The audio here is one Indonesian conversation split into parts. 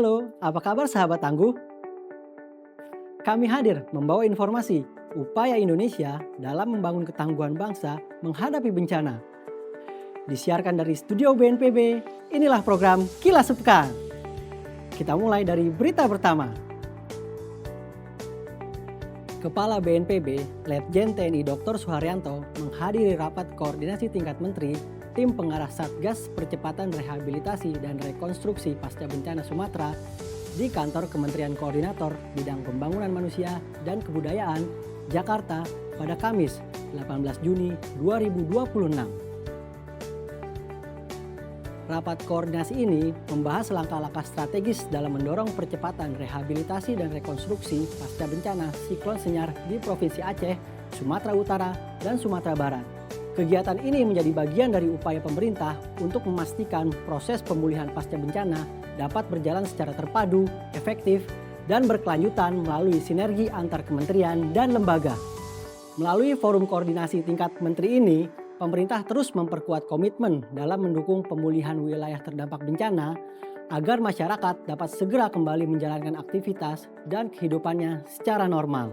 Halo, apa kabar sahabat tangguh? Kami hadir membawa informasi upaya Indonesia dalam membangun ketangguhan bangsa menghadapi bencana. Disiarkan dari studio BNPB, inilah program Kilas Sepekan. Kita mulai dari berita pertama. Kepala BNPB, Letjen TNI Dr. Suharyanto menghadiri rapat koordinasi tingkat menteri tim pengarah Satgas Percepatan Rehabilitasi dan Rekonstruksi Pasca Bencana Sumatera di kantor Kementerian Koordinator Bidang Pembangunan Manusia dan Kebudayaan, Jakarta pada Kamis 18 Juni 2026. Rapat koordinasi ini membahas langkah-langkah strategis dalam mendorong percepatan rehabilitasi dan rekonstruksi pasca bencana siklon Senyar di Provinsi Aceh, Sumatera Utara, dan Sumatera Barat. Kegiatan ini menjadi bagian dari upaya pemerintah untuk memastikan proses pemulihan pasca bencana dapat berjalan secara terpadu, efektif, dan berkelanjutan melalui sinergi antar kementerian dan lembaga. Melalui forum koordinasi tingkat menteri ini, pemerintah terus memperkuat komitmen dalam mendukung pemulihan wilayah terdampak bencana agar masyarakat dapat segera kembali menjalankan aktivitas dan kehidupannya secara normal.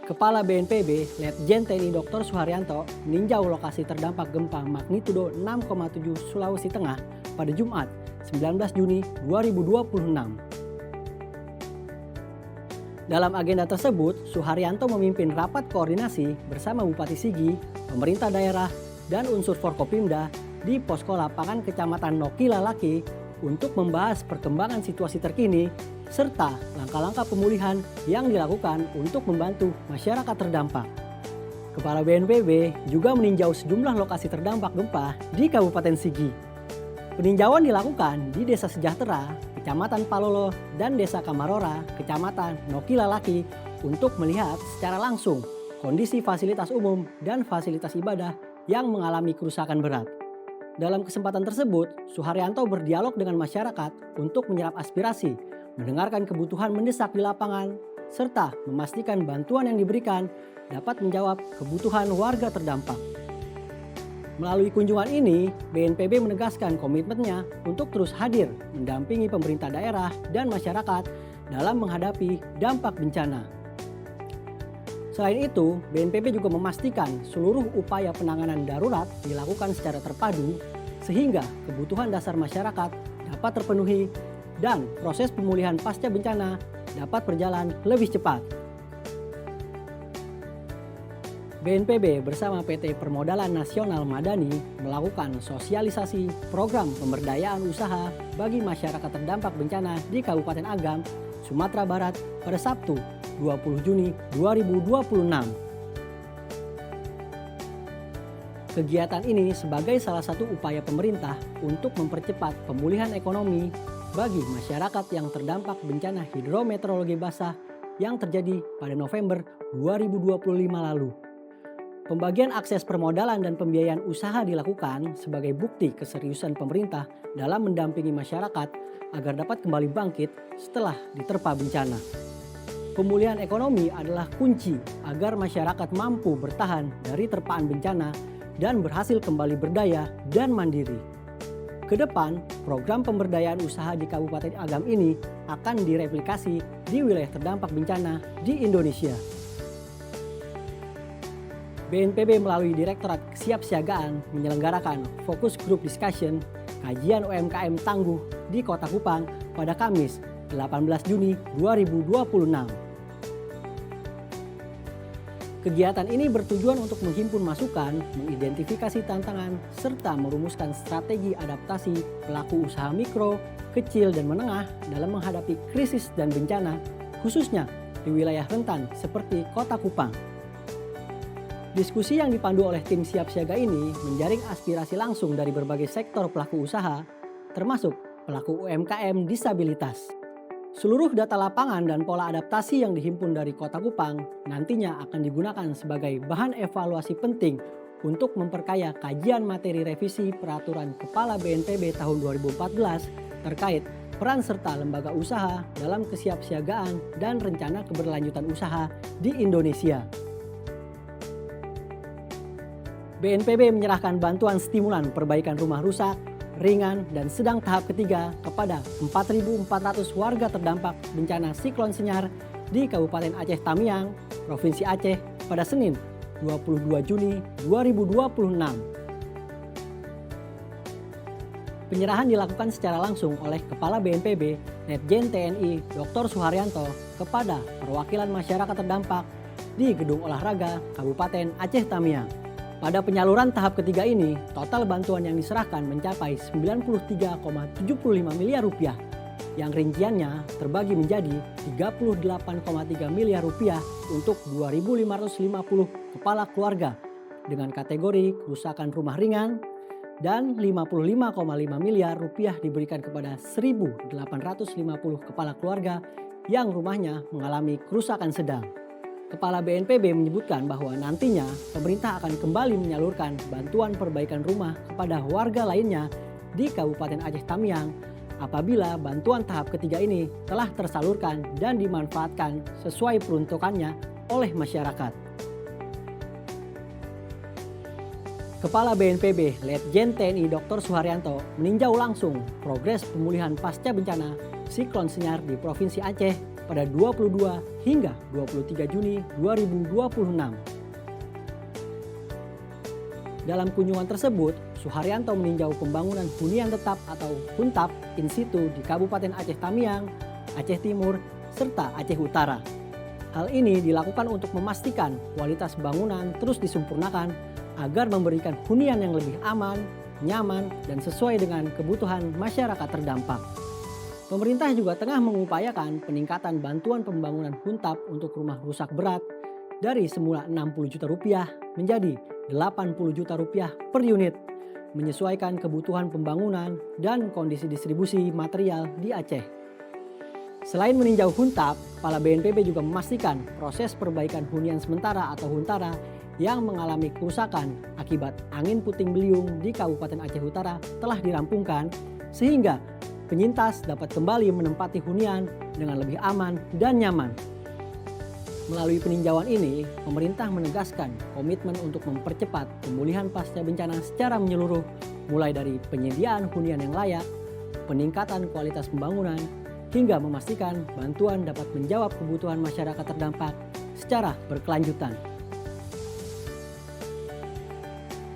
Kepala BNPB, Letjen TNI Dr. Suharyanto meninjau lokasi terdampak gempa magnitudo 6,7 Sulawesi Tengah pada Jumat 19 Juni 2026. Dalam agenda tersebut, Suharyanto memimpin rapat koordinasi bersama Bupati Sigi, pemerintah daerah, dan unsur Forkopimda di Posko Lapangan Kecamatan Nokila Laki untuk membahas perkembangan situasi terkini serta langkah-langkah pemulihan yang dilakukan untuk membantu masyarakat terdampak. Kepala BNPB juga meninjau sejumlah lokasi terdampak gempa di Kabupaten Sigi. Peninjauan dilakukan di Desa Sejahtera, Kecamatan Palolo, dan Desa Kamarora, Kecamatan Nokila Laki untuk melihat secara langsung kondisi fasilitas umum dan fasilitas ibadah yang mengalami kerusakan berat. Dalam kesempatan tersebut, Suharyanto berdialog dengan masyarakat untuk menyerap aspirasi, mendengarkan kebutuhan mendesak di lapangan, serta memastikan bantuan yang diberikan dapat menjawab kebutuhan warga terdampak. Melalui kunjungan ini, BNPB menegaskan komitmennya untuk terus hadir mendampingi pemerintah daerah dan masyarakat dalam menghadapi dampak bencana. Selain itu, BNPB juga memastikan seluruh upaya penanganan darurat dilakukan secara terpadu sehingga kebutuhan dasar masyarakat dapat terpenuhi dan proses pemulihan pasca bencana dapat berjalan lebih cepat. BNPB bersama PT Permodalan Nasional Madani melakukan sosialisasi program pemberdayaan usaha bagi masyarakat terdampak bencana di Kabupaten Agam, Sumatera Barat pada Sabtu 20 Juni 2026. Kegiatan ini sebagai salah satu upaya pemerintah untuk mempercepat pemulihan ekonomi bagi masyarakat yang terdampak bencana hidrometeorologi basah yang terjadi pada November 2025 lalu. Pembagian akses permodalan dan pembiayaan usaha dilakukan sebagai bukti keseriusan pemerintah dalam mendampingi masyarakat agar dapat kembali bangkit setelah diterpa bencana. Pemulihan ekonomi adalah kunci agar masyarakat mampu bertahan dari terpaan bencana dan berhasil kembali berdaya dan mandiri. Kedepan, program pemberdayaan usaha di Kabupaten Agam ini akan direplikasi di wilayah terdampak bencana di Indonesia. BNPB melalui Direktorat Kesiapsiagaan menyelenggarakan Fokus Group Discussion kajian UMKM tangguh di Kota Kupang pada Kamis 18 Juni 2026. Kegiatan ini bertujuan untuk menghimpun masukan, mengidentifikasi tantangan, serta merumuskan strategi adaptasi pelaku usaha mikro, kecil, dan menengah dalam menghadapi krisis dan bencana, khususnya di wilayah rentan seperti Kota Kupang. Diskusi yang dipandu oleh tim siap siaga ini menjaring aspirasi langsung dari berbagai sektor pelaku usaha, termasuk pelaku UMKM disabilitas. Seluruh data lapangan dan pola adaptasi yang dihimpun dari Kota Kupang nantinya akan digunakan sebagai bahan evaluasi penting untuk memperkaya kajian materi revisi Peraturan Kepala BNPB tahun 2014 terkait peran serta lembaga usaha dalam kesiapsiagaan dan rencana keberlanjutan usaha di Indonesia. BNPB menyerahkan bantuan stimulan perbaikan rumah rusak, ringan, dan sedang tahap ketiga kepada 4.400 warga terdampak bencana siklon Senyar di Kabupaten Aceh Tamiang, Provinsi Aceh pada Senin 22 Juni 2026. Penyerahan dilakukan secara langsung oleh Kepala BNPB, Letjen TNI Dr. Suharyanto kepada perwakilan masyarakat terdampak di Gedung Olahraga Kabupaten Aceh Tamiang. Pada penyaluran tahap ketiga ini, total bantuan yang diserahkan mencapai 93,75 miliar rupiah, yang rinciannya terbagi menjadi 38,3 miliar rupiah untuk 2.550 kepala keluarga dengan kategori kerusakan rumah ringan, dan 55,5 miliar rupiah diberikan kepada 1.850 kepala keluarga yang rumahnya mengalami kerusakan sedang. Kepala BNPB menyebutkan bahwa nantinya pemerintah akan kembali menyalurkan bantuan perbaikan rumah kepada warga lainnya di Kabupaten Aceh Tamiang apabila bantuan tahap ketiga ini telah tersalurkan dan dimanfaatkan sesuai peruntukannya oleh masyarakat. Kepala BNPB Letjen TNI Dr. Suharyanto meninjau langsung progres pemulihan pasca bencana siklon Senyar di Provinsi Aceh pada 22 hingga 23 Juni 2026. Dalam kunjungan tersebut, Suharyanto meninjau pembangunan hunian tetap atau huntap in situ di Kabupaten Aceh Tamiang, Aceh Timur, serta Aceh Utara. Hal ini dilakukan untuk memastikan kualitas bangunan terus disempurnakan agar memberikan hunian yang lebih aman, nyaman, dan sesuai dengan kebutuhan masyarakat terdampak. Pemerintah juga tengah mengupayakan peningkatan bantuan pembangunan huntap untuk rumah rusak berat dari semula 60 juta rupiah menjadi 80 juta rupiah per unit, menyesuaikan kebutuhan pembangunan dan kondisi distribusi material di Aceh. Selain meninjau huntap, Kepala BNPB juga memastikan proses perbaikan hunian sementara atau huntara yang mengalami kerusakan akibat angin puting beliung di Kabupaten Aceh Utara telah dirampungkan sehingga penyintas dapat kembali menempati hunian dengan lebih aman dan nyaman. Melalui peninjauan ini, pemerintah menegaskan komitmen untuk mempercepat pemulihan pasca bencana secara menyeluruh, mulai dari penyediaan hunian yang layak, peningkatan kualitas pembangunan, hingga memastikan bantuan dapat menjawab kebutuhan masyarakat terdampak secara berkelanjutan.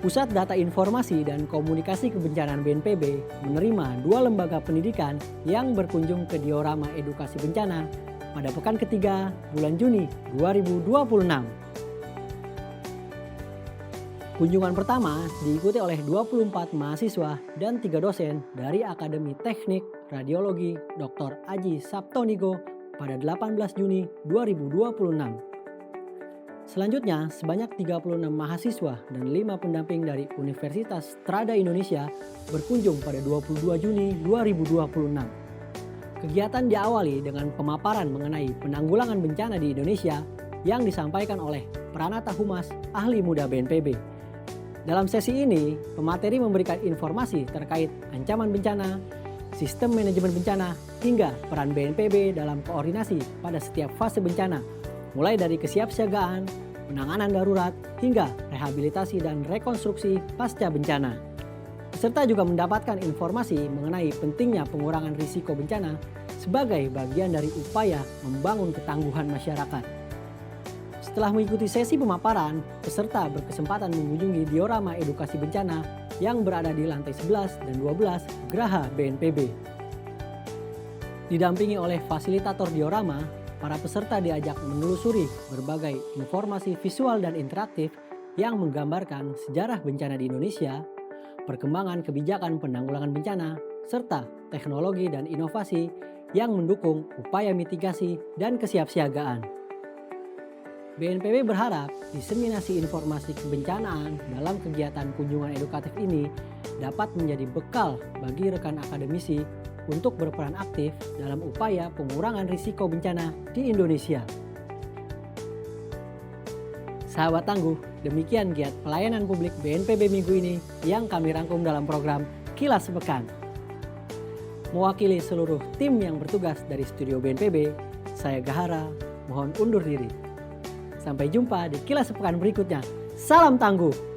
Pusat Data Informasi dan Komunikasi Kebencanaan BNPB menerima 2 lembaga pendidikan yang berkunjung ke diorama edukasi bencana pada pekan ketiga bulan Juni 2026. Kunjungan pertama diikuti oleh 24 mahasiswa dan 3 dosen dari Akademi Teknik Radiologi Dr. Aji Saptonigo pada 18 Juni 2026. Selanjutnya, sebanyak 36 mahasiswa dan 5 pendamping dari Universitas Trada Indonesia berkunjung pada 22 Juni 2026. Kegiatan diawali dengan pemaparan mengenai penanggulangan bencana di Indonesia yang disampaikan oleh Pranata Humas, ahli muda BNPB. Dalam sesi ini, pemateri memberikan informasi terkait ancaman bencana, sistem manajemen bencana, hingga peran BNPB dalam koordinasi pada setiap fase bencana, mulai dari kesiapsiagaan, penanganan darurat, hingga rehabilitasi dan rekonstruksi pasca bencana. Peserta juga mendapatkan informasi mengenai pentingnya pengurangan risiko bencana sebagai bagian dari upaya membangun ketangguhan masyarakat. Setelah mengikuti sesi pemaparan, peserta berkesempatan mengunjungi diorama edukasi bencana yang berada di lantai 11 dan 12 Geraha BNPB. Didampingi oleh fasilitator diorama, para peserta diajak menelusuri berbagai informasi visual dan interaktif yang menggambarkan sejarah bencana di Indonesia, perkembangan kebijakan penanggulangan bencana, serta teknologi dan inovasi yang mendukung upaya mitigasi dan kesiapsiagaan. BNPB berharap diseminasi informasi kebencanaan dalam kegiatan kunjungan edukatif ini dapat menjadi bekal bagi rekan akademisi untuk berperan aktif dalam upaya pengurangan risiko bencana di Indonesia. Sahabat tangguh, demikian giat pelayanan publik BNPB minggu ini yang kami rangkum dalam program Kilas Sepekan. Mewakili seluruh tim yang bertugas dari studio BNPB, saya Gahara mohon undur diri. Sampai jumpa di Kilas Sepekan berikutnya. Salam tangguh!